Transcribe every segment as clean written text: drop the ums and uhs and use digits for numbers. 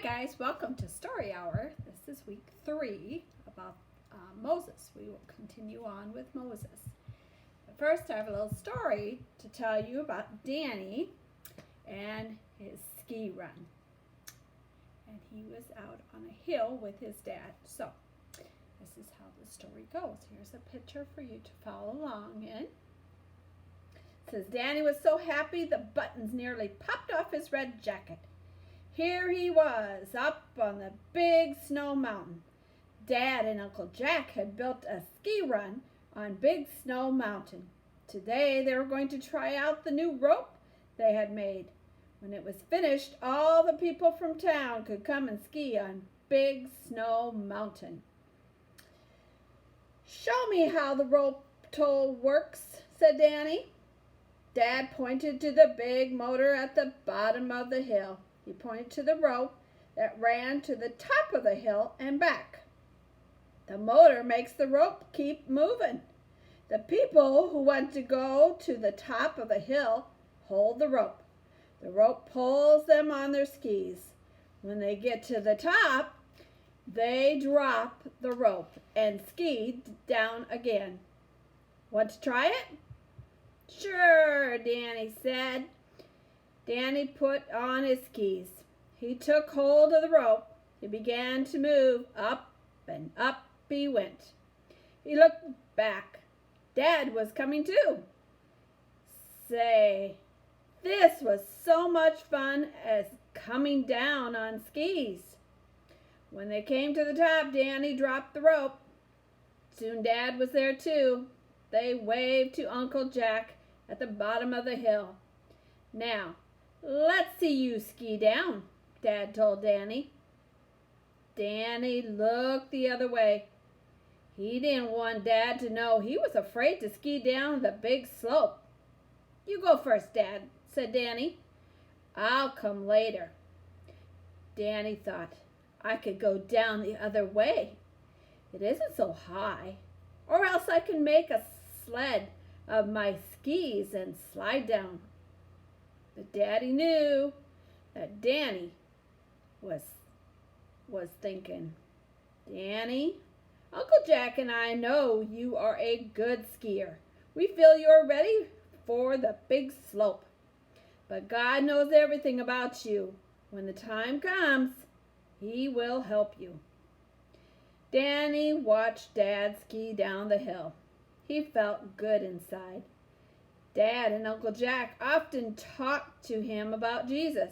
guys, welcome to Story Hour. This is week 3 about Moses. We will continue on with Moses. But first, I have a little story to tell you about Danny and his ski run. And he was out on a hill with his dad. So, this is how the story goes. Here's a picture for you to follow along in. It says, Danny was so happy the buttons nearly popped off his red jacket. Here he was, up on the big snow mountain. Dad and Uncle Jack had built a ski run on Big Snow Mountain. Today they were going to try out the new rope they had made. When it was finished, all the people from town could come and ski on Big Snow Mountain. Show me how the rope tow works, said Danny. Dad pointed to the big motor at the bottom of the hill. He pointed to the rope that ran to the top of the hill and back. The motor makes the rope keep moving. The people who want to go to the top of the hill hold the rope. The rope pulls them on their skis. When they get to the top, they drop the rope and ski down again. Want to try it? Sure, Danny said. Danny put on his skis. He took hold of the rope. He began to move. Up and up he went. He looked back. Dad was coming too. Say, this was so much fun as coming down on skis. When they came to the top, Danny dropped the rope. Soon Dad was there too. They waved to Uncle Jack at the bottom of the hill. Now, let's see you ski down, Dad told Danny. Danny looked the other way. He didn't want Dad to know he was afraid to ski down the big slope. You go first, Dad, said Danny. I'll come later. Danny thought, I could go down the other way. It isn't so high. Or else I can make a sled of my skis and slide down. But Daddy knew that Danny was thinking, Danny, Uncle Jack and I know you are a good skier. We feel you're ready for the big slope. But God knows everything about you. When the time comes, He will help you. Danny watched Dad ski down the hill. He felt good inside. Dad and Uncle Jack often talked to him about Jesus.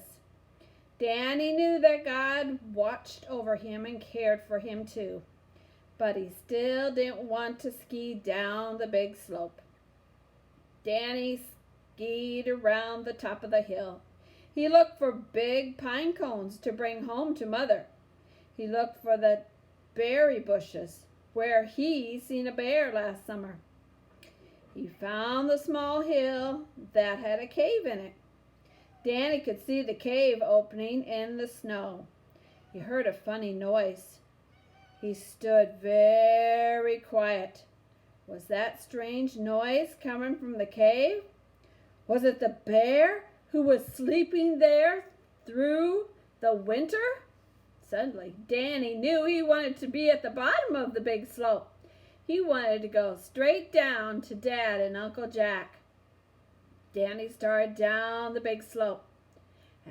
Danny knew that God watched over him and cared for him too, but he still didn't want to ski down the big slope. Danny skied around the top of the hill. He looked for big pine cones to bring home to Mother. He looked for the berry bushes where he seen a bear last summer. He found the small hill that had a cave in it. Danny could see the cave opening in the snow. He heard a funny noise. He stood very quiet. Was that strange noise coming from the cave? Was it the bear who was sleeping there through the winter? Suddenly, Danny knew he wanted to be at the bottom of the big slope. He wanted to go straight down to Dad and Uncle Jack. Danny started down the big slope.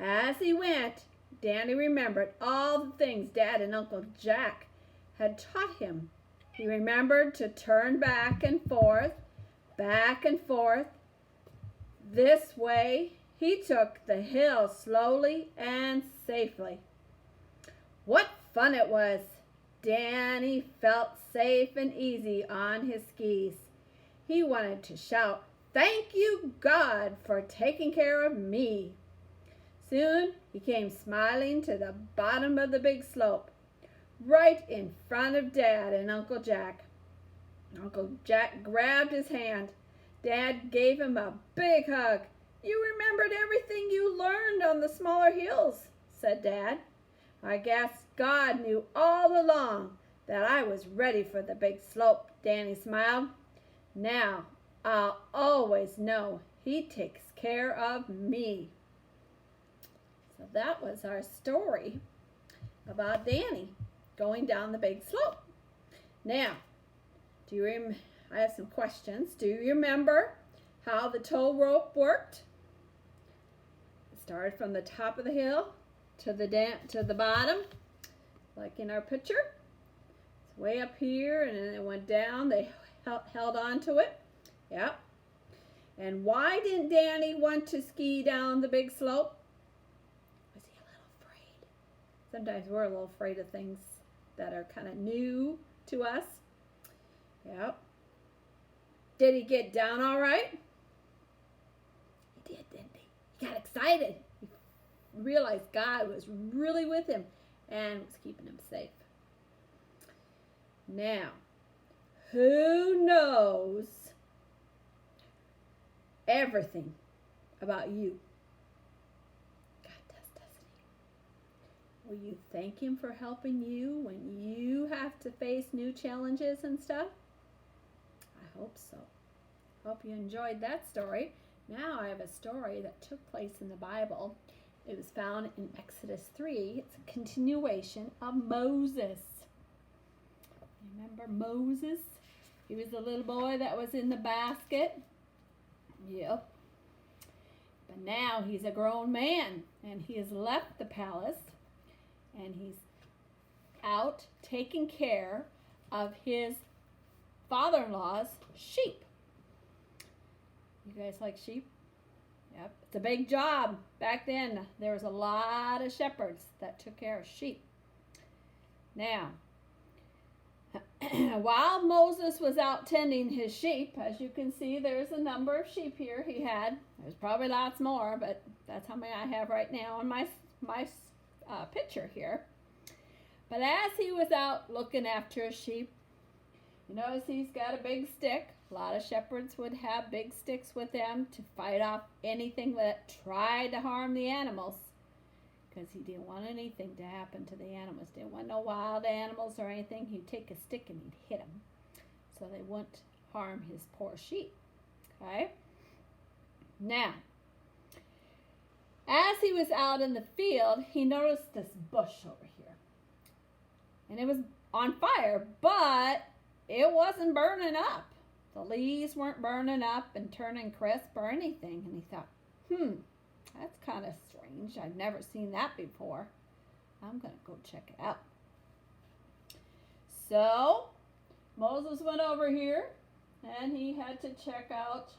As he went, Danny remembered all the things Dad and Uncle Jack had taught him. He remembered to turn back and forth. This way, he took the hill slowly and safely. What fun it was! Danny felt safe and easy on his skis. He wanted to shout, "Thank you, God, for taking care of me." Soon he came smiling to the bottom of the big slope, right in front of Dad and Uncle Jack. Uncle Jack grabbed his hand. Dad gave him a big hug. "You remembered everything you learned on the smaller hills," said Dad. "I guess God knew all along that I was ready for the big slope," Danny smiled. "Now I'll always know He takes care of me." So that was our story. about Danny going down the big slope. Now, I have some questions. Do you remember how the tow rope worked? It started from the top of the hill to the bottom, like in our picture. It's way up here, and then it went down. They held on to it. Yep. And why didn't Danny want to ski down the big slope? Was he a little afraid? Sometimes we're a little afraid of things that are kind of new to us. Yep. Did he get down all right? He did, didn't he? He got excited. He realized God was really with him and was keeping him safe. Now, who knows everything about you? God does, doesn't he? Will you thank him for helping you when you have to face new challenges and stuff? I hope so. Hope you enjoyed that story. Now I have a story that took place in the Bible. It was found in Exodus 3. It's a continuation of Moses. Remember Moses? He was the little boy that was in the basket. Yep. But now he's a grown man, and he has left the palace, and he's out taking care of his father-in-law's sheep. You guys like sheep? Yep. It's a big job. Back then, there was a lot of shepherds that took care of sheep. Now, while Moses was out tending his sheep, as you can see, there's a number of sheep here he had. There's probably lots more, but that's how many I have right now on my picture here. But as he was out looking after his sheep, you notice he's got a big stick. A lot of shepherds would have big sticks with them to fight off anything that tried to harm the animals, because he didn't want anything to happen to the animals. Didn't want no wild animals or anything. He'd take a stick and he'd hit them so they wouldn't harm his poor sheep. Okay? Now, as he was out in the field, he noticed this bush over here. And it was on fire, but it wasn't burning up. The leaves weren't burning up and turning crisp or anything. And he thought, that's kind of strange. I've never seen that before. I'm going to go check it out. So Moses went over here and he had to check out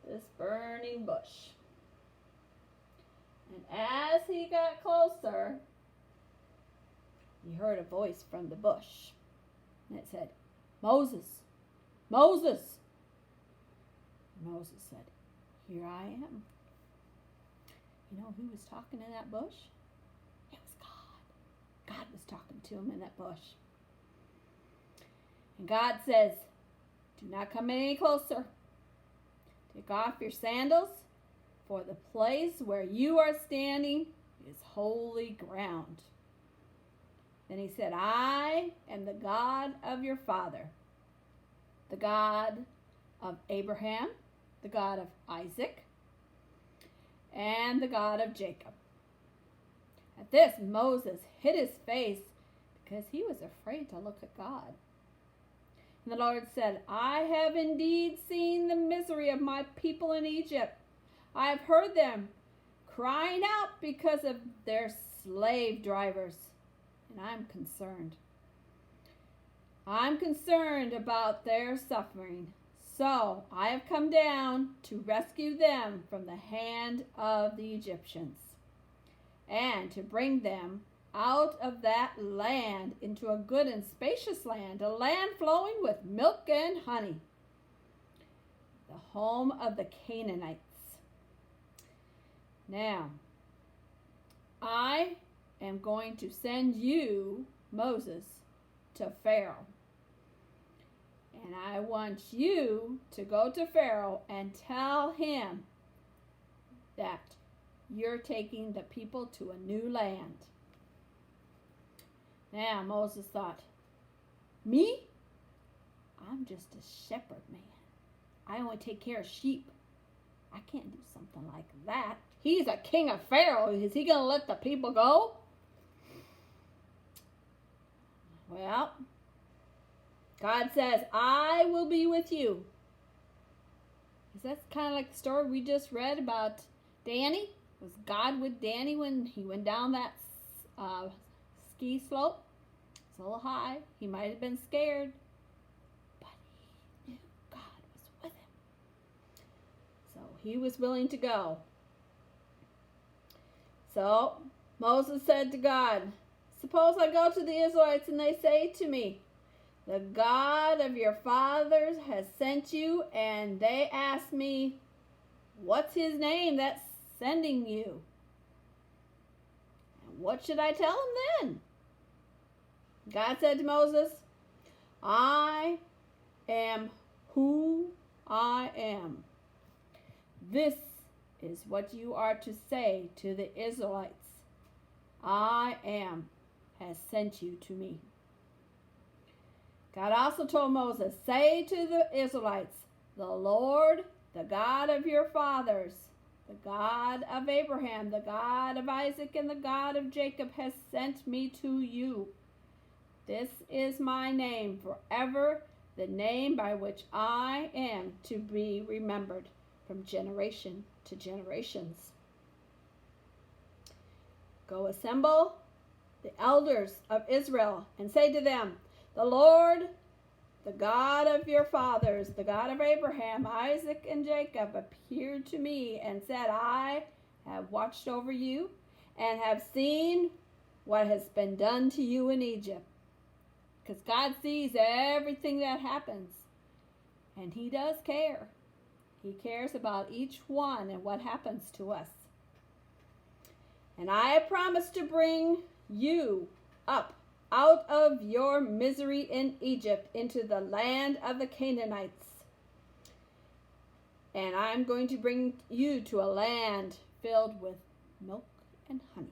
this burning bush. And as he got closer, he heard a voice from the bush. And it said, "Moses, Moses." Moses said, "Here I am." You know who was talking in that bush? It was God. God was talking to him in that bush. And God says, "Do not come any closer. Take off your sandals, for the place where you are standing is holy ground." Then he said, "I am the God of your father, the God of Abraham, the God of Isaac, and the God of Jacob." At this, Moses hid his face because he was afraid to look at God. And the Lord said, "I have indeed seen the misery of my people in Egypt. I have heard them crying out because of their slave drivers, and I'm concerned. I'm concerned about their suffering. So I have come down to rescue them from the hand of the Egyptians, and to bring them out of that land into a good and spacious land, a land flowing with milk and honey, the home of the Canaanites. Now, I am going to send you, Moses, to Pharaoh. And I want you to go to Pharaoh and tell him that you're taking the people to a new land. Now Moses thought, "Me? I'm just a shepherd man. I only take care of sheep. I can't do something like that. He's a king of Pharaoh. Is he going to let the people go?" Well, God says, I will be with you. Is that kind of like the story we just read about Danny? Was God with Danny when he went down that ski slope? It's a little high. He might have been scared, but he knew God was with him. So he was willing to go. So Moses said to God, suppose I go to the Israelites and they say to me, the God of your fathers has sent you, and they ask me, what's his name that's sending you? And what should I tell them then? God said to Moses, I am who I am. This is what you are to say to the Israelites. I am has sent you to me. God also told Moses, say to the Israelites, the Lord, the God of your fathers, the God of Abraham, the God of Isaac, and the God of Jacob has sent me to you. This is my name forever, the name by which I am to be remembered from generation to generations. Go assemble the elders of Israel and say to them, the Lord, the God of your fathers, the God of Abraham, Isaac, and Jacob, appeared to me and said, I have watched over you and have seen what has been done to you in Egypt. Because God sees everything that happens, and he does care. He cares about each one and what happens to us. And I have promised to bring you up out of your misery in Egypt into the land of the Canaanites. And I'm going to bring you to a land filled with milk and honey.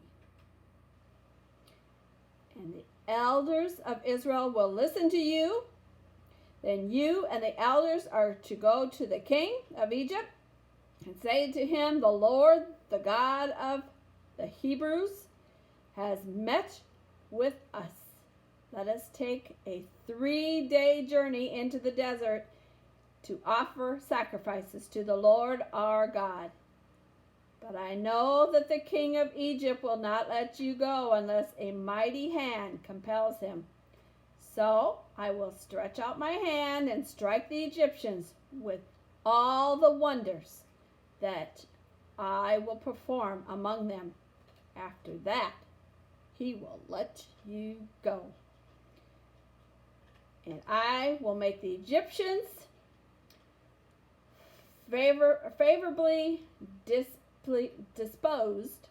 And the elders of Israel will listen to you. Then you and the elders are to go to the king of Egypt and say to him, the Lord, the God of the Hebrews, has met with us. Let us take a 3-day journey into the desert to offer sacrifices to the Lord our God. But I know that the king of Egypt will not let you go unless a mighty hand compels him. So I will stretch out my hand and strike the Egyptians with all the wonders that I will perform among them. After that, he will let you go. And I will make the Egyptians favorably disposed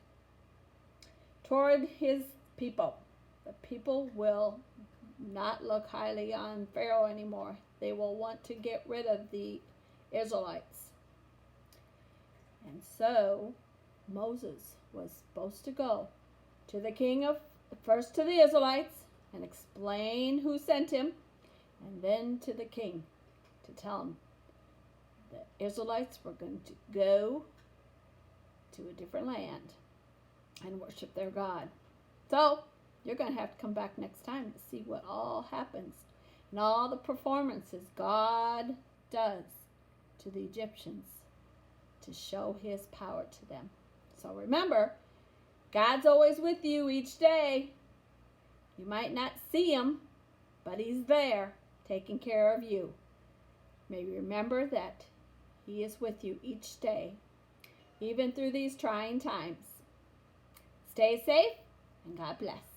toward his people. The people will not look highly on Pharaoh anymore. They will want to get rid of the Israelites. And so Moses was supposed to go to the king of, first to the Israelites and explain who sent him, and then to the king to tell him the Israelites were going to go to a different land and worship their God. So you're going to have to come back next time to see what all happens and all the performances God does to the Egyptians to show his power to them. So remember, God's always with you each day. You might not see him, but he's there taking care of you. May you remember that he is with you each day, even through these trying times. Stay safe, and God bless.